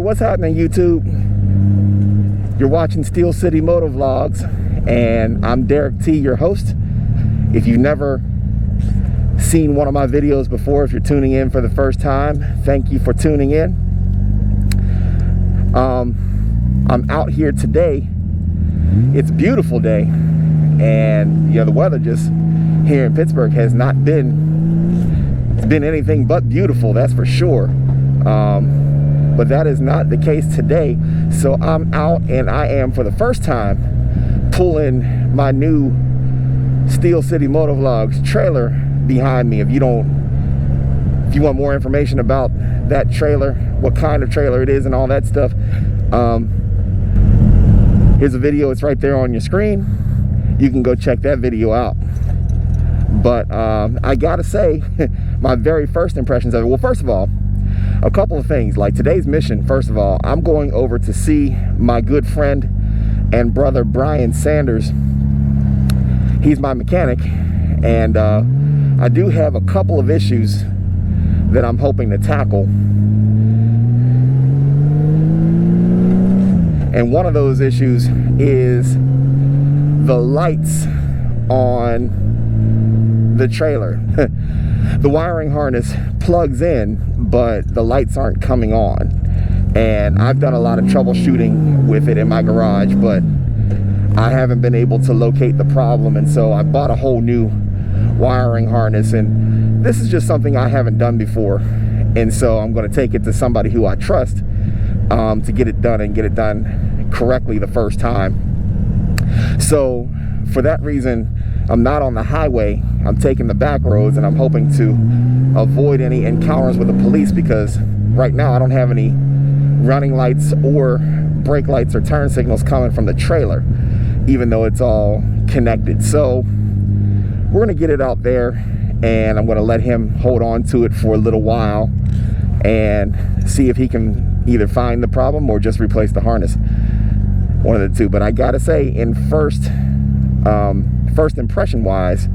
what's happening, YouTube? You're watching Steel City MotoVlogs, and I'm Derrick T, your host. If you've never seen one of my videos before, if you're tuning in for the first time, thank you for tuning in. I'm out here today. It's a beautiful day, and the weather just here in Pittsburgh has not been anything but beautiful, that's for sure. But that is not the case today. So I'm out, and I am for the first time pulling my new Steel City MotoVlogs trailer behind me. If you want more information about that trailer, what kind of trailer it is and all that stuff, here's a video. It's right there on your screen. You can go check that video out. But I gotta say, my very first impressions of it, well, first of all, a couple of things. Like today's mission, first of all, I'm going over to see my good friend and brother Brian Sanders. He's my mechanic, and I do have a couple of issues that I'm hoping to tackle. And one of those issues is the lights on the trailer. The wiring harness plugs in, but the lights aren't coming on. And I've done a lot of troubleshooting with it in my garage, but I haven't been able to locate the problem, and so I bought a whole new wiring harness, and this is just something I haven't done before, and so I'm going to take it to somebody who I trust to get it done, and get it done correctly the first time. So for that reason, I'm not on the highway. I'm taking the back roads, and I'm hoping to avoid any encounters with the police, because right now I don't have any running lights or brake lights or turn signals coming from the trailer, even though it's all connected. So we're gonna get it out there, and I'm gonna let him hold on to it for a little while and see if he can either find the problem or just replace the harness, one of the two. But I gotta say, in first impression wise,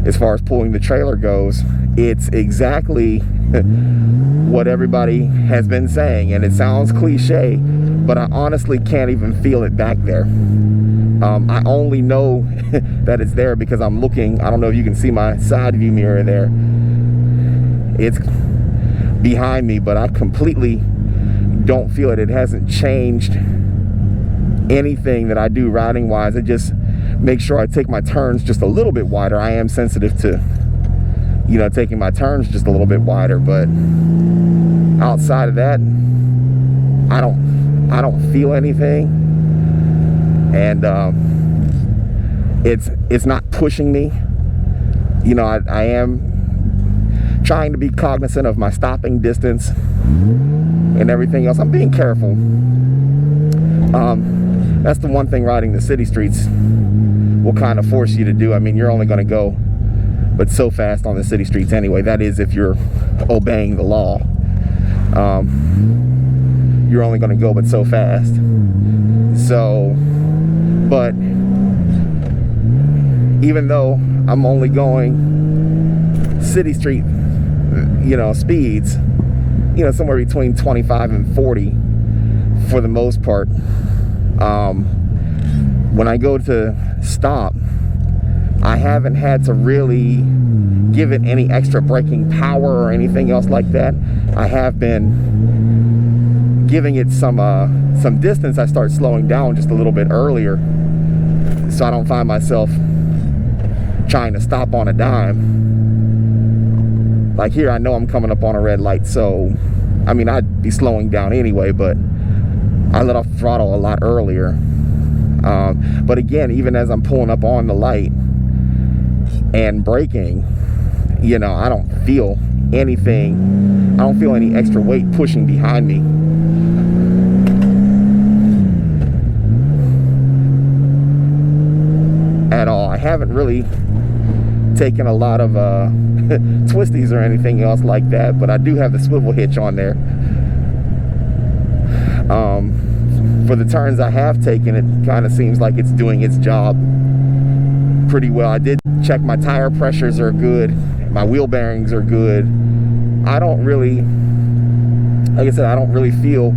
as far as pulling the trailer goes, it's exactly what everybody has been saying, and it sounds cliche, but I honestly can't even feel it back there. I only know that it's there because I'm looking. I don't know if you can see my side view mirror there. It's behind me, but I completely don't feel it. It hasn't changed anything that I do riding wise. It just makes sure I take my turns just a little bit wider. I am sensitive to taking my turns just a little bit wider, but outside of that, I don't feel anything. And it's not pushing me. I am trying to be cognizant of my stopping distance and everything else. I'm being careful. That's the one thing riding the city streets will kind of force you to do. I mean, you're only going to go but so fast on the city streets anyway. That is, if you're obeying the law. You're only going to go but so fast. So, but even though I'm only going city street, speeds, somewhere between 25 and 40 for the most part, when I go to stop, I haven't had to really give it any extra braking power or anything else like that. I have been giving it some distance. I start slowing down just a little bit earlier, so I don't find myself trying to stop on a dime. Like here, I know I'm coming up on a red light, so I mean, I'd be slowing down anyway, but I let off the throttle a lot earlier. But again, even as I'm pulling up on the light and braking, I don't feel anything. I don't feel any extra weight pushing behind me. At all. I haven't really taken a lot of twisties or anything else like that, but I do have the swivel hitch on there. For the turns I have taken, it kind of seems like it's doing its job pretty well. I did check my tire pressures are good, my wheel bearings are good. I don't really, like I said, I don't really feel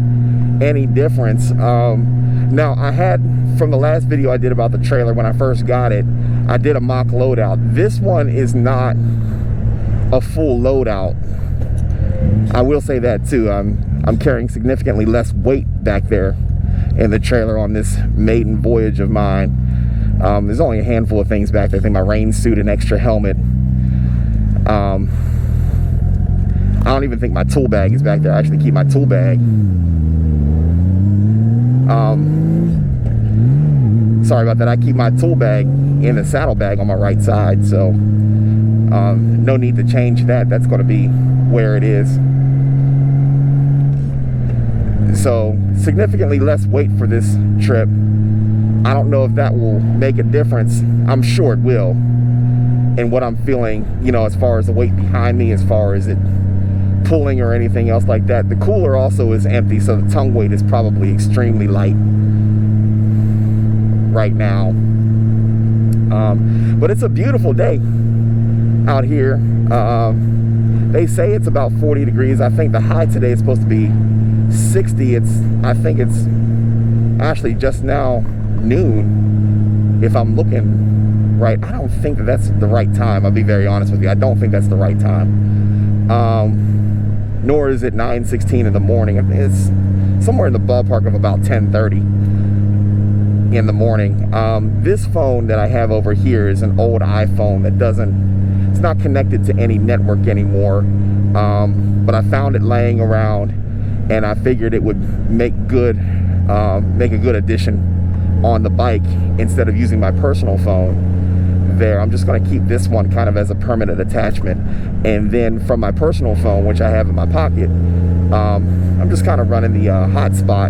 any difference. Now, I had, from the last video I did about the trailer when I first got it, I did a mock loadout. This one is not a full loadout. I will say that too. I'm carrying significantly less weight back there in the trailer on this Maiden Voyage of mine. There's only a handful of things back there. I think my rain suit, an extra helmet. I don't even think my tool bag is back there. I actually keep my tool bag. Sorry about that. I keep my tool bag in the saddle bag on my right side, so no need to change that. That's going to be where it is. So significantly less weight for this trip. I don't know if that will make a difference. I'm sure it will in what I'm feeling, you know, as far as the weight behind me, as far as it pulling or anything else like that. The cooler also is empty, so the tongue weight is probably extremely light right now. But it's a beautiful day out here. They say it's about 40 degrees. I think the high today is supposed to be 60. I think it's actually just now noon, if I'm looking right. I don't think that that's the right time. I'll be very honest with you. I don't think that's the right time. Nor is it 9:16 in the morning. It's somewhere in the ballpark of about 10:30 in the morning. This phone that I have over here is an old iPhone that it's not connected to any network anymore. But I found it laying around, and I figured it would make a good addition on the bike instead of using my personal phone there. I'm just going to keep this one kind of as a permanent attachment, and then from my personal phone, which I have in my pocket, I'm just kind of running the hotspot,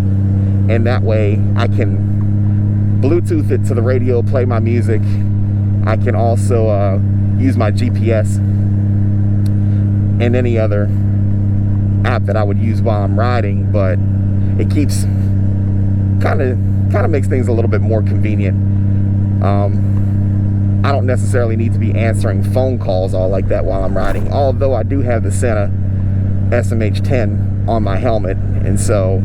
and that way I can Bluetooth it to the radio, play my music. I can also use my GPS and any other app that I would use while I'm riding, but it keeps kind of makes things a little bit more convenient. I don't necessarily need to be answering phone calls all like that while I'm riding, although I do have the Sena SMH10 on my helmet, and so,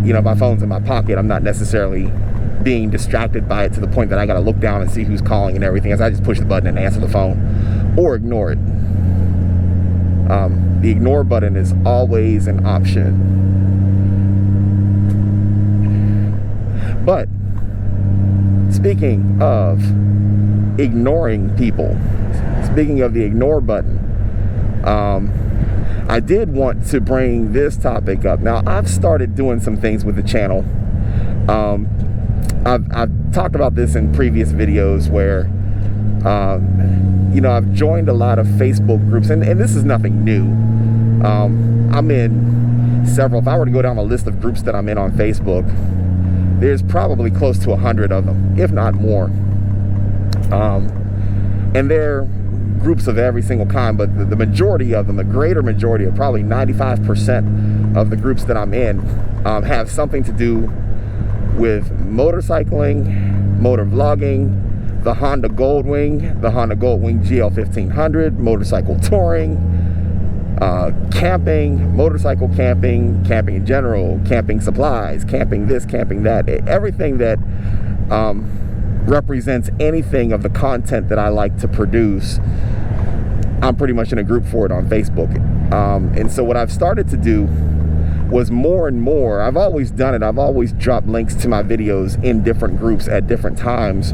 you know, my phone's in my pocket. I'm not necessarily being distracted by it to the point that I gotta look down and see who's calling and everything, as I just push the button and answer the phone or ignore it. The ignore button is always an option. But speaking of ignoring people, speaking of the ignore button, I did want to bring this topic up. Now, I've started doing some things with the channel. I've talked about this in previous videos where you know, I've joined a lot of Facebook groups, and this is nothing new. I'm in several. If I were to go down a list of groups that I'm in on Facebook, there's probably close to 100 of them, if not more. And they're groups of every single kind, but the majority of them, the greater majority of probably 95% of the groups that I'm in have something to do with motorcycling, motor vlogging, the Honda Goldwing, the Honda Goldwing GL1500, motorcycle touring, camping, motorcycle camping, camping in general, camping supplies, camping this, camping that, everything that represents anything of the content that I like to produce. I'm pretty much in a group for it on Facebook. And so what I've started to do was more and more, I've always done it, I've always dropped links to my videos in different groups at different times.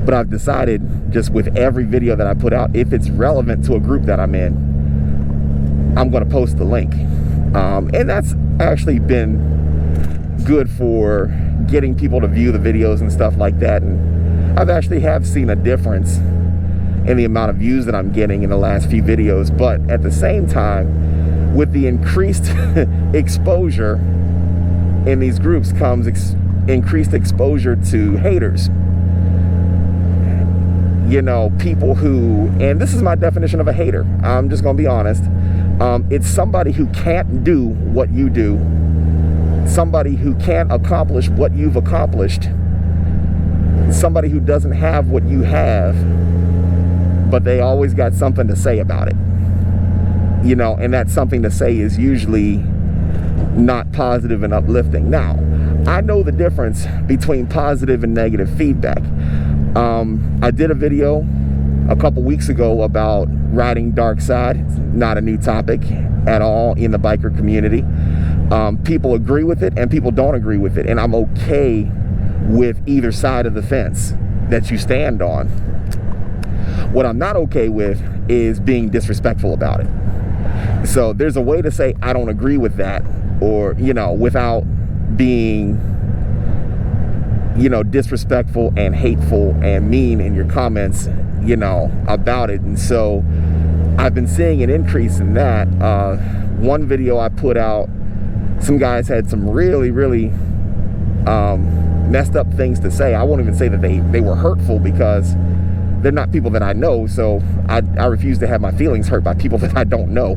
But I've decided, just with every video that I put out, if it's relevant to a group that I'm in, I'm going to post the link. And that's actually been good for getting people to view the videos and stuff like that. And I've actually seen a difference in the amount of views that I'm getting in the last few videos. But at the same time, with the increased exposure in these groups comes increased exposure to haters. You know, people who, and this is my definition of a hater, I'm just gonna be honest, it's somebody who can't do what you do, somebody who can't accomplish what you've accomplished, somebody who doesn't have what you have, but they always got something to say about it. You know, and that something to say is usually not positive and uplifting. Now, I know the difference between positive and negative feedback. I did a video a couple weeks ago about riding dark side. It's not a new topic at all in the biker community. People agree with it and people don't agree with it, and I'm okay with either side of the fence that you stand on. What I'm not okay with is being disrespectful about it. So there's a way to say I don't agree with that, or, you know, without being, you know, disrespectful and hateful and mean in your comments, you know, about it. And so I've been seeing an increase in that. One video I put out, some guys had some really messed up things to say. I won't even say that they were hurtful, because they're not people that I know, so I refuse to have my feelings hurt by people that I don't know.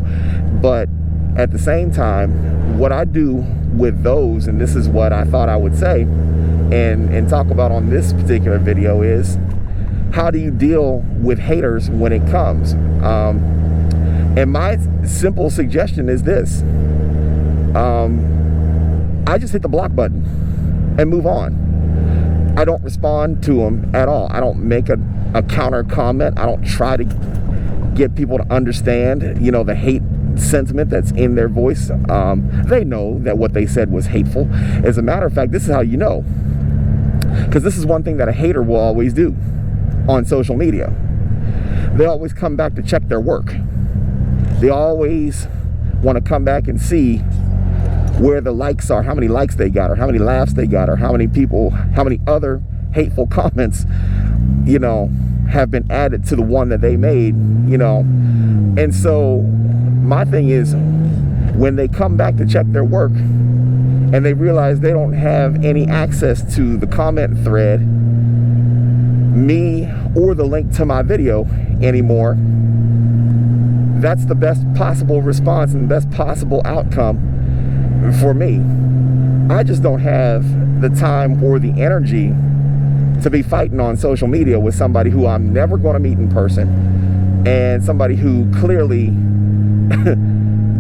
But at the same time, what I do with those, and this is what I thought I would say and talk about on this particular video, is how do you deal with haters when it comes? And my simple suggestion is this. I just hit the block button and move on. I don't respond to them at all. I don't make a counter comment. I don't try to get people to understand, you know, the hate sentiment that's in their voice. They know that what they said was hateful. As a matter of fact, this is how you know, because this is one thing that a hater will always do on social media. They always come back to check their work. They always want to come back and see where the likes are, how many likes they got, or how many laughs they got, or how many people, how many other hateful comments, you know, have been added to the one that they made, you know. And so my thing is, when they come back to check their work and they realize they don't have any access to the comment thread, me, or the link to my video anymore, that's the best possible response and the best possible outcome for me. I just don't have the time or the energy to be fighting on social media with somebody who I'm never going to meet in person, and somebody who clearly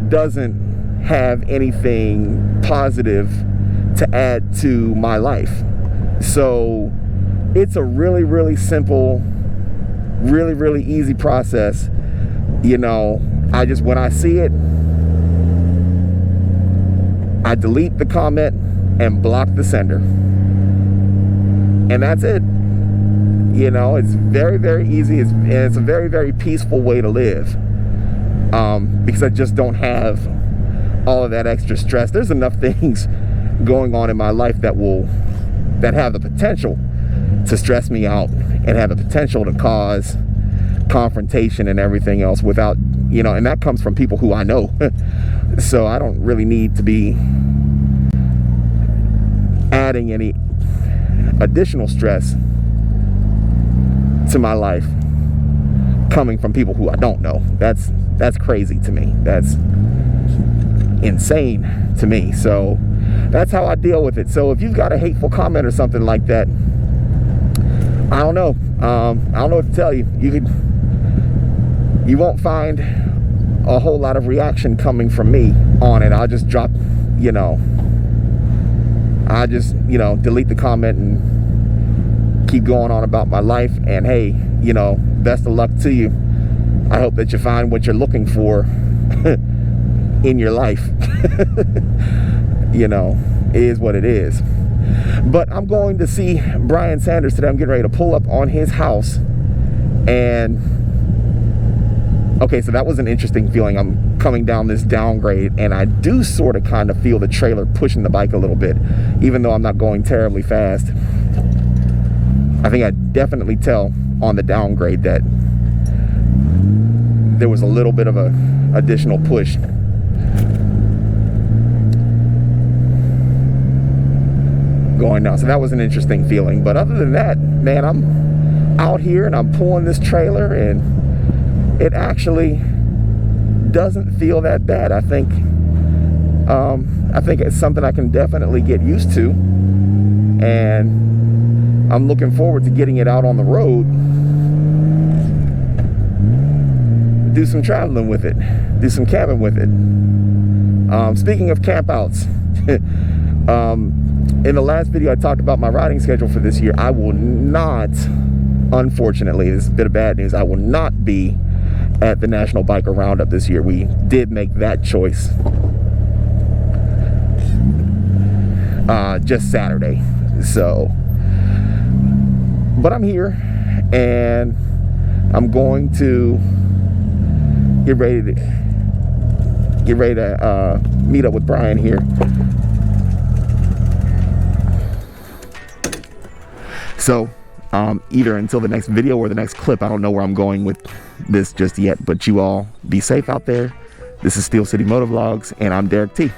doesn't have anything positive to add to my life. So it's a really simple, really easy process. You know, when I see it, I delete the comment and block the sender. And that's it. You know, it's very easy. It's a very peaceful way to live. Because I just don't have all of that extra stress. There's enough things going on in my life that have the potential to stress me out and have the potential to cause confrontation and everything else without, you know, and that comes from people who I know. So I don't really need to be adding any additional stress to my life coming from people who I don't know. That's crazy to me. That's insane to me. So that's how I deal with it. So if you've got a hateful comment or something like that, I don't know. I don't know what to tell you. You won't find a whole lot of reaction coming from me on it. I'll just drop, you know, delete the comment and keep going on about my life. And hey, you know, best of luck to you. I hope that you find what you're looking for in your life. You know, it is what it is. But I'm going to see Brian Sanders today. I'm getting ready to pull up on his house. And okay, so that was an interesting feeling. I'm coming down this downgrade, and I do sort of kind of feel the trailer pushing the bike a little bit, even though I'm not going terribly fast. I think I definitely tell on the downgrade that there was a little bit of a additional push. Going down. So that was an interesting feeling. But other than that, man, I'm out here and I'm pulling this trailer, and it actually doesn't feel that bad. I think it's something I can definitely get used to, and I'm looking forward to getting it out on the road, do some traveling with it, do some cabbing with it. Speaking of campouts, in the last video I talked about my riding schedule for this year. I will not, unfortunately, this is a bit of bad news, I will not be at the National Biker Roundup this year. We did make that choice just Saturday. So, but I'm here and I'm going to get ready to meet up with Brian here. So either until the next video or the next clip, I don't know where I'm going with this just yet, but you all be safe out there. This is Steel City MotoVlogs and I'm Derrick T.